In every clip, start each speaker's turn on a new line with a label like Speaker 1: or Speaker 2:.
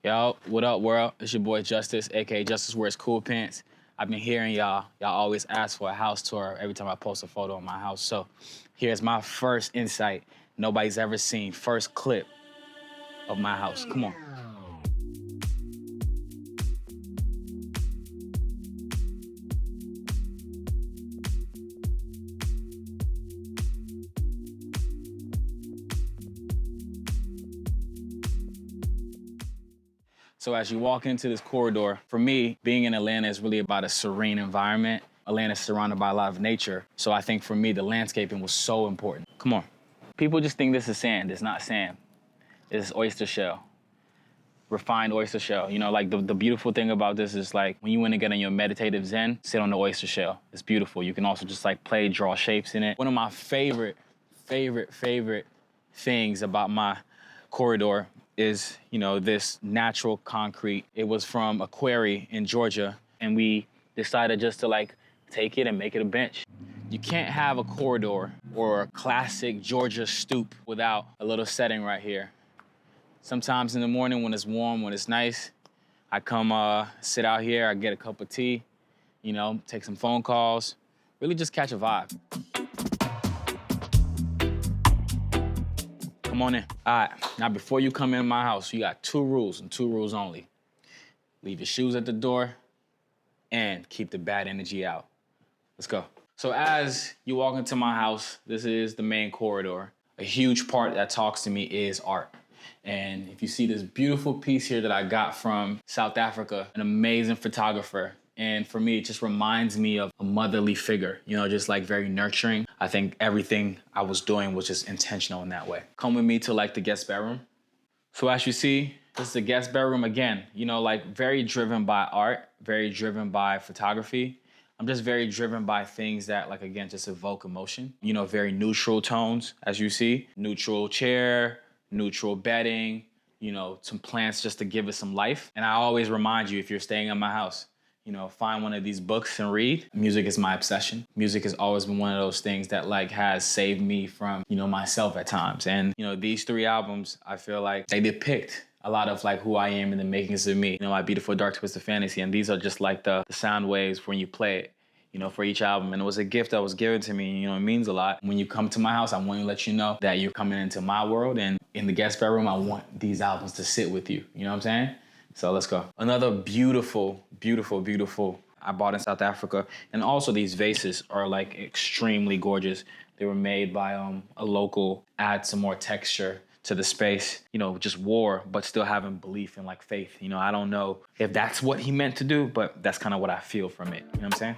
Speaker 1: Yo, what up, world? It's your boy Justice, aka Justice Wears Cool Pants. I've been hearing y'all always ask for a house tour every time I post a photo of my house. So here's my first insight nobody's ever seen. First clip of my house. Come on. So as you walk into this corridor, for me, being in Atlanta is really about a serene environment. Atlanta is surrounded by a lot of nature. So I think for me, the landscaping was so important. Come on. People just think this is sand. It's not sand. It's oyster shell. Refined oyster shell. You know, like the beautiful thing about this is like when you want to get in your meditative zen, sit on the oyster shell. It's beautiful. You can also just like play, draw shapes in it. One of my favorite things about my corridor is, you know, this natural concrete. It was from a quarry in Georgia, and we decided just to like take it and make it a bench. You can't have a corridor or a classic Georgia stoop without a little setting right here. Sometimes in the morning when it's warm, when it's nice, I come sit out here, I get a cup of tea, you know, take some phone calls, really just catch a vibe. Come on in. All right, now before you come in my house, you got 2 rules and 2 rules only. Leave your shoes at the door and keep the bad energy out. Let's go. So as you walk into my house, this is the main corridor. A huge part that talks to me is art. And if you see this beautiful piece here that I got from South Africa, an amazing photographer. And for me, it just reminds me of a motherly figure, you know, just like very nurturing. I think everything I was doing was just intentional in that way. Come with me to like the guest bedroom. So as you see, this is the guest bedroom again, you know, like very driven by art, very driven by photography. I'm just very driven by things that, like, again, just evoke emotion. You know, very neutral tones, as you see. Neutral chair, neutral bedding, you know, some plants just to give it some life. And I always remind you, if you're staying in my house, you know, find one of these books and read. Music is my obsession. Music has always been one of those things that like has saved me from, you know, myself at times. And, you know, these 3 albums, I feel like they depict a lot of like who I am and the makings of me. You know, my beautiful dark twisted fantasy. And these are just like the sound waves when you play it, you know, for each album. And it was a gift that was given to me. You know, it means a lot. When you come to my house, I want to let you know that you're coming into my world. And in the guest bedroom, I want these albums to sit with you. You know what I'm saying? So let's go. Another beautiful I bought in South Africa. And also these vases are like extremely gorgeous. They were made by a local, add some more texture to the space, you know, just war, but still having belief and like faith. You know, I don't know if that's what he meant to do, but that's kind of what I feel from it. You know what I'm saying?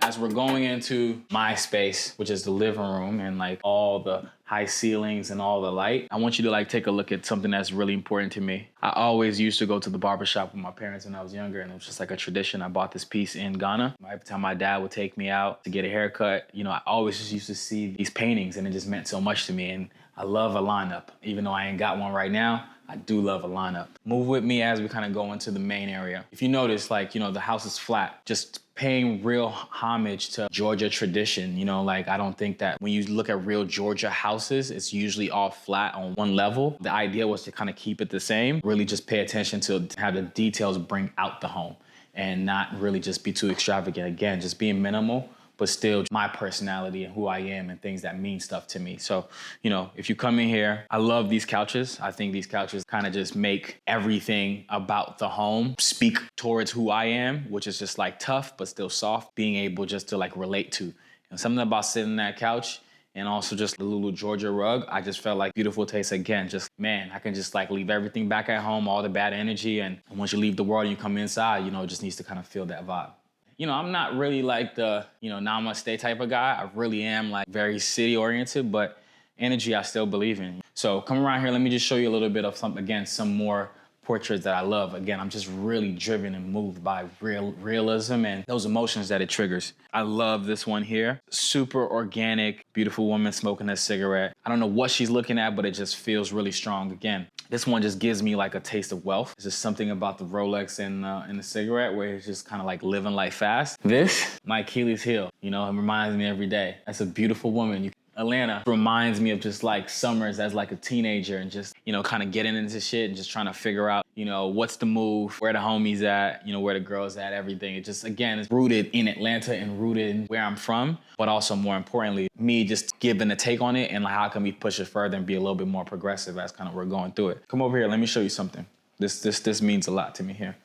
Speaker 1: As we're going into my space, which is the living room and like all the high ceilings and all the light, I want you to like take a look at something that's really important to me. I always used to go to the barbershop with my parents when I was younger, and it was just like a tradition. I bought this piece in Ghana. Every time my dad would take me out to get a haircut, you know, I always just used to see these paintings, and it just meant so much to me. And I love a lineup. Even though I ain't got one right now, I do love a lineup. Move with me as we kind of go into the main area. If you notice, like, you know, the house is flat, just paying real homage to Georgia tradition. You know, like, I don't think that when you look at real Georgia houses, it's usually all flat on one level. The idea was to kind of keep it the same, really just pay attention to how the details bring out the home and not really just be too extravagant. Again, just being minimal, but still my personality and who I am and things that mean stuff to me. So, you know, if you come in here, I love these couches. I think these couches kind of just make everything about the home speak towards who I am, which is just like tough, but still soft, being able just to like relate to. And something about sitting on that couch and also just the Lulu Georgia rug, I just felt like beautiful taste again. Just, man, I can just like leave everything back at home, all the bad energy. And once you leave the world and you come inside, you know, it just needs to kind of feel that vibe. You know, I'm not really like the, you know, namaste type of guy. I really am like very city oriented, but energy I still believe in. So come around here, let me just show you a little bit of some more portraits that I love. Again, I'm just really driven and moved by realism and those emotions that it triggers. I love this one here. Super organic, beautiful woman smoking a cigarette. I don't know what she's looking at, but it just feels really strong. Again, this one just gives me like a taste of wealth. It's just something about the Rolex and the cigarette where it's just kind of like living life fast. This, my Achilles heel, you know, it reminds me every day. That's a beautiful woman. Atlanta reminds me of just like summers as like a teenager and just, kind of getting into shit and just trying to figure out, what's the move, where the homies at, where the girls at, everything. It just, again, is rooted in Atlanta and rooted in where I'm from, but also more importantly, me just giving a take on it and like how can we push it further and be a little bit more progressive as kind of we're going through it. Come over here, let me show you something. This means a lot to me here.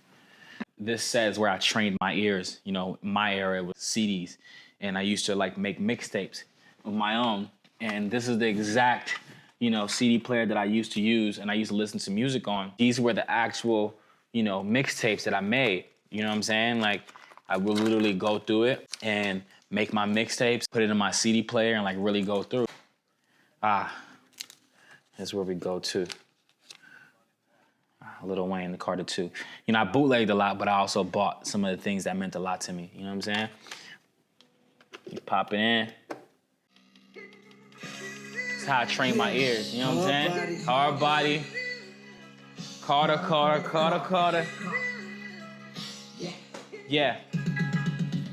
Speaker 1: This says where I trained my ears. My era was CDs, and I used to like make mixtapes of my own. And this is the exact, CD player that I used to use and I used to listen to music on. These were the actual, mixtapes that I made. You know what I'm saying? Like, I would literally go through it and make my mixtapes, put it in my CD player and like really go through. That's where we go to. Lil Wayne, the Carter 2. I bootlegged a lot, but I also bought some of the things that meant a lot to me. You know what I'm saying? You pop it in. That's how I train my ears. You know what I'm saying? Hard body. Carter, Carter, Carter, Carter. Yeah.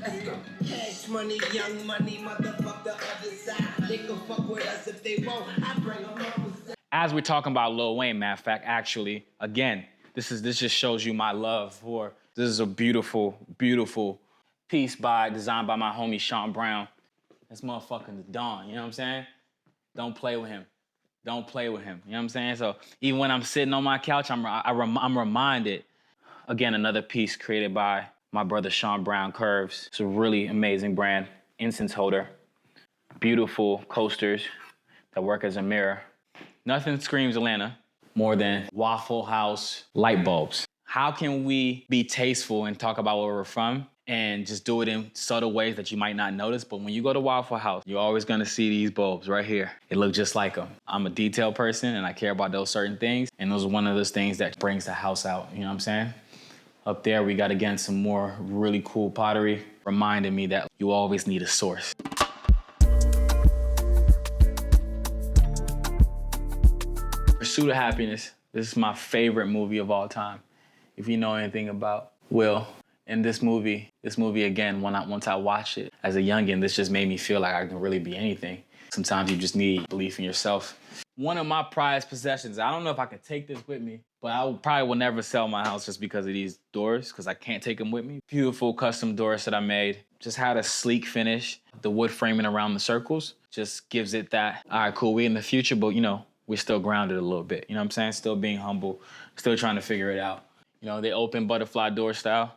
Speaker 2: Let's go. Cash money, young money, motherfuck the other side. They can fuck with us if they won't. I bring them home.
Speaker 1: As we're talking about Lil Wayne, matter of fact, actually, again, this just shows you my love for. This is a beautiful, beautiful piece designed by my homie Sean Brown. This motherfucking Dawn, you know what I'm saying? Don't play with him. Don't play with him. You know what I'm saying? So even when I'm sitting on my couch, I'm reminded. Again, another piece created by my brother Sean Brown Curves. It's a really amazing brand. Incense holder. Beautiful coasters that work as a mirror. Nothing screams Atlanta more than Waffle House light bulbs. How can we be tasteful and talk about where we're from and just do it in subtle ways that you might not notice? But when you go to Waffle House, you're always gonna see these bulbs right here. It looks just like them. I'm a detail person and I care about those certain things. And those are one of those things that brings the house out, you know what I'm saying? Up there, we got, again, some more really cool pottery, reminding me that you always need a source. Pursuit of Happiness. This is my favorite movie of all time. If you know anything about Will, in this movie again, once I watched it as a youngin', this just made me feel like I can really be anything. Sometimes you just need belief in yourself. One of my prized possessions, I don't know if I could take this with me, but I probably will never sell my house just because of these doors, because I can't take them with me. Beautiful custom doors that I made. Just had a sleek finish. The wood framing around the circles just gives it that, all right, cool, we in the future, but we're still grounded a little bit. You know what I'm saying? Still being humble, still trying to figure it out. They open butterfly door style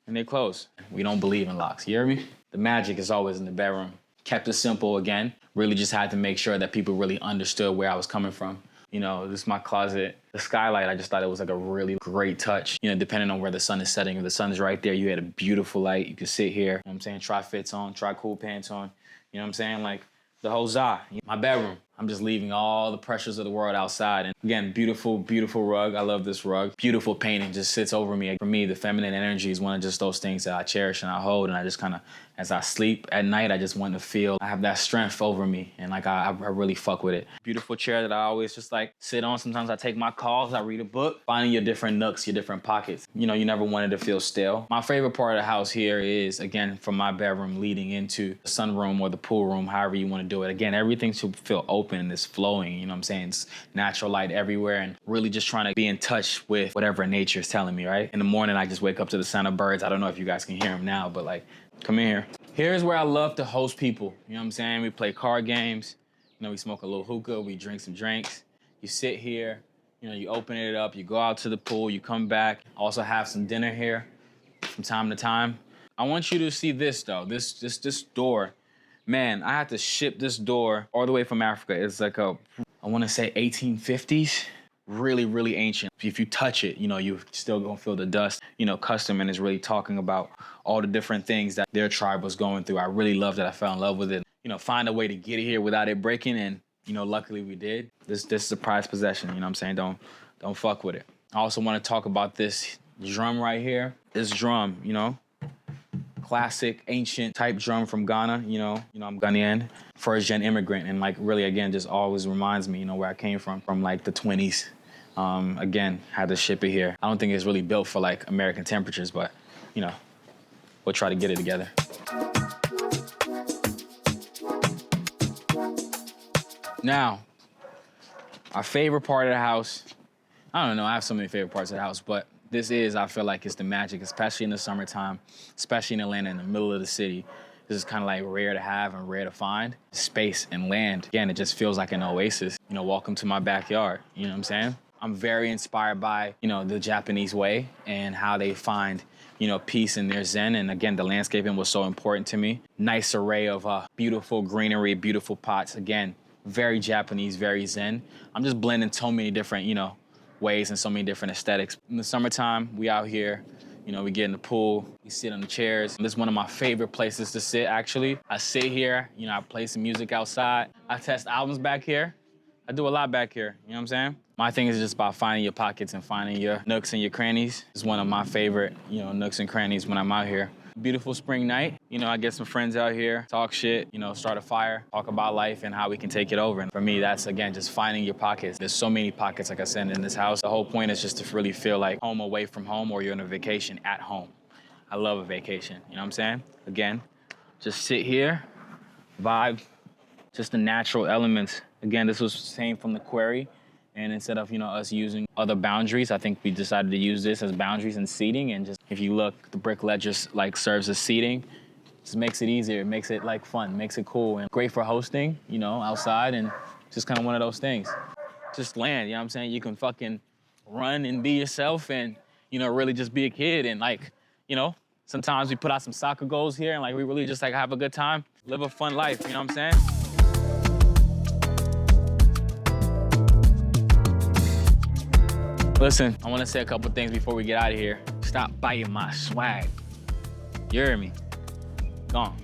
Speaker 1: and they close. We don't believe in locks, you hear me? The magic is always in the bedroom. Kept it simple again. Really just had to make sure that people really understood where I was coming from. This is my closet. The skylight, I just thought it was like a really great touch. Depending on where the sun is setting. If the sun is right there, you had a beautiful light. You could sit here, you know what I'm saying? Try fits on, try cool pants on. You know what I'm saying? Like the whole za. My bedroom. I'm just leaving all the pressures of the world outside. And again, beautiful, beautiful rug. I love this rug. Beautiful painting just sits over me. For me, the feminine energy is one of just those things that I cherish and I hold. And I just kind of, as I sleep at night, I just want to feel I have that strength over me. And like, I really fuck with it. Beautiful chair that I always just like sit on. Sometimes I take my calls, I read a book, finding your different nooks, your different pockets. You never wanted to feel still. My favorite part of the house here is, again, from my bedroom leading into the sunroom or the pool room, however you want to do it. Again, everything should feel open and it's flowing, you know what I'm saying? It's natural light everywhere and really just trying to be in touch with whatever nature is telling me, right? In the morning, I just wake up to the sound of birds. I don't know if you guys can hear them now, but like, come in here. Here's where I love to host people, you know what I'm saying? We play card games, we smoke a little hookah, we drink some drinks. You sit here, you open it up, you go out to the pool, you come back, also have some dinner here from time to time. I want you to see this though, this door. Man, I had to ship this door all the way from Africa. It's like I want to say 1850s. Really, really ancient. If you touch it, you still gonna feel the dust. Custom, and is really talking about all the different things that their tribe was going through. I really loved it. I fell in love with it. Find a way to get it here without it breaking, and luckily we did. This is a prized possession. You know what I'm saying? Don't fuck with it. I also want to talk about this drum right here. This drum, classic, ancient type drum from Ghana, I'm Ghanaian, first-gen immigrant, and like really, again, just always reminds me, where I came from like the 20s. Again, had to ship it here. I don't think it's really built for like American temperatures, but we'll try to get it together. Now, our favorite part of the house, I don't know, I have so many favorite parts of the house, but this is, I feel like it's the magic, especially in the summertime, especially in Atlanta, in the middle of the city. This is kind of like rare to have and rare to find. Space and land. Again, it just feels like an oasis. You know, welcome to my backyard, you know what I'm saying? I'm very inspired by, you know, the Japanese way and how they find, you know, peace in their zen. And again, the landscaping was so important to me. Nice array of beautiful greenery, beautiful pots. Again, very Japanese, very zen. I'm just blending so many different, you know, ways and so many different aesthetics. In the summertime, we out here, you know, we get in the pool, we sit on the chairs. This is one of my favorite places to sit, actually. I sit here, you know, I play some music outside. I test albums back here. I do a lot back here, you know what I'm saying? My thing is just about finding your pockets and finding your nooks and your crannies. It's one of my favorite, you know, nooks and crannies when I'm out here. Beautiful spring night. You know, I get some friends out here, talk shit, you know, start a fire, talk about life and how we can take it over. And for me, that's, again, just finding your pockets. There's so many pockets, like I said, in this house. The whole point is just to really feel like home away from home, or you're on a vacation at home. I love a vacation, you know what I'm saying? Again, just sit here, vibe, just the natural elements. Again, this was the same from the quarry. And instead of, you know, us using other boundaries, I think we decided to use this as boundaries and seating. And just, if you look, the brick ledge just like serves as seating. Just makes it easier, makes it like fun, makes it cool, and great for hosting, you know, outside, and just kind of one of those things. Just land, you know what I'm saying? You can fucking run and be yourself and, you know, really just be a kid. And like, you know, sometimes we put out some soccer goals here and like we really just like have a good time, live a fun life, you know what I'm saying? Listen, I want to say a couple things before we get out of here. Stop biting my swag. You hear me? Gone.